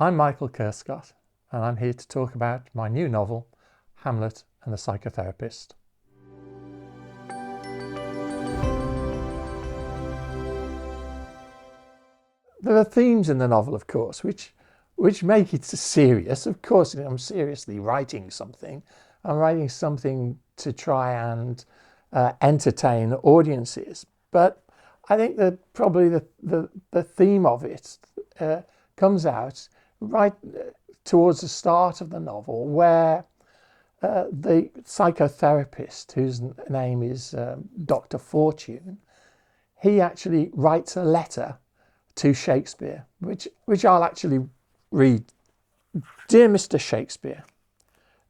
I'm Michael Ker Scott, and I'm here to talk about my new novel, Hamlet and the Psychotherapist. There are themes in the novel, of course, which make it serious. Of course, I'm seriously writing something. I'm writing something to try and entertain audiences. But I think that probably the theme of it comes out right towards the start of the novel, where the psychotherapist, whose name is Dr. Fortune, he actually writes a letter to Shakespeare, which I'll actually read. Dear Mr. Shakespeare,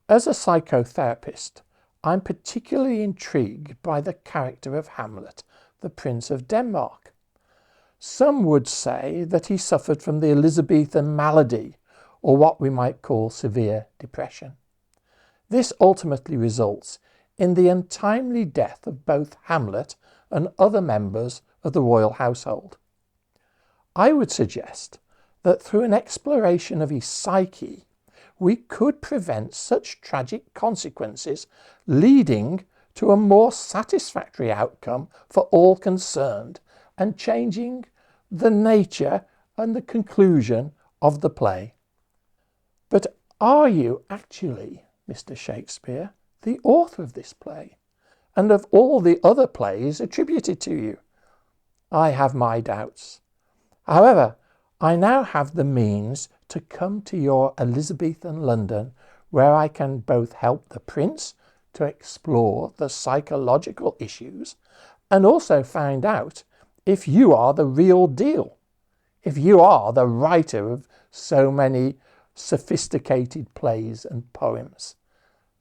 as a psychotherapist, I'm particularly intrigued by the character of Hamlet, the Prince of Denmark. Some would say that he suffered from the Elizabethan malady, or what we might call severe depression. This ultimately results in the untimely death of both Hamlet and other members of the royal household. I would suggest that through an exploration of his psyche, we could prevent such tragic consequences, leading to a more satisfactory outcome for all concerned and changing the nature and the conclusion of the play. But are you actually, Mr. Shakespeare, the author of this play and of all the other plays attributed to you? I have my doubts. However, I now have the means to come to your Elizabethan London, where I can both help the prince to explore the psychological issues and also find out if you are the real deal, if you are the writer of so many sophisticated plays and poems.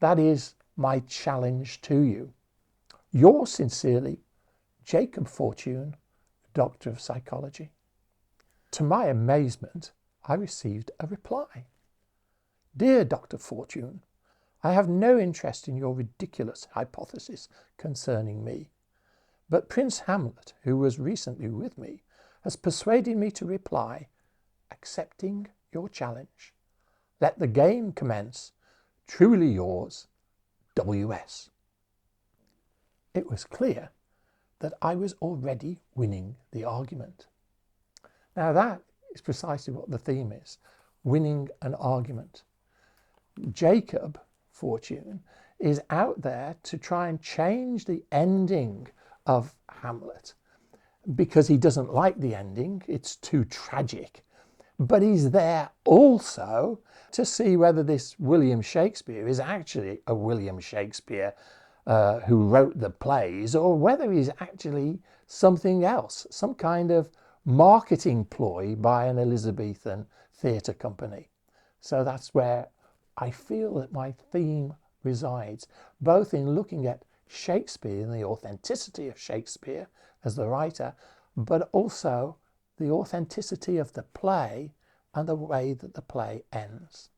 That is my challenge to you. Yours sincerely, Jacob Fortune, Doctor of Psychology. To my amazement, I received a reply. Dear Dr. Fortune, I have no interest in your ridiculous hypothesis concerning me, but Prince Hamlet, who was recently with me, has persuaded me to reply, accepting your challenge. Let the game commence. Truly yours, W.S. It was clear that I was already winning the argument. Now that is precisely what the theme is, winning an argument. Jacob Fortune is out there to try and change the ending of Hamlet because he doesn't like the ending, it's too tragic. But he's there also to see whether this William Shakespeare is actually a William Shakespeare who wrote the plays, or whether he's actually something else, some kind of marketing ploy by an Elizabethan theatre company. So that's where I feel that my theme resides, both in looking at Shakespeare and the authenticity of Shakespeare as the writer, but also the authenticity of the play and the way that the play ends.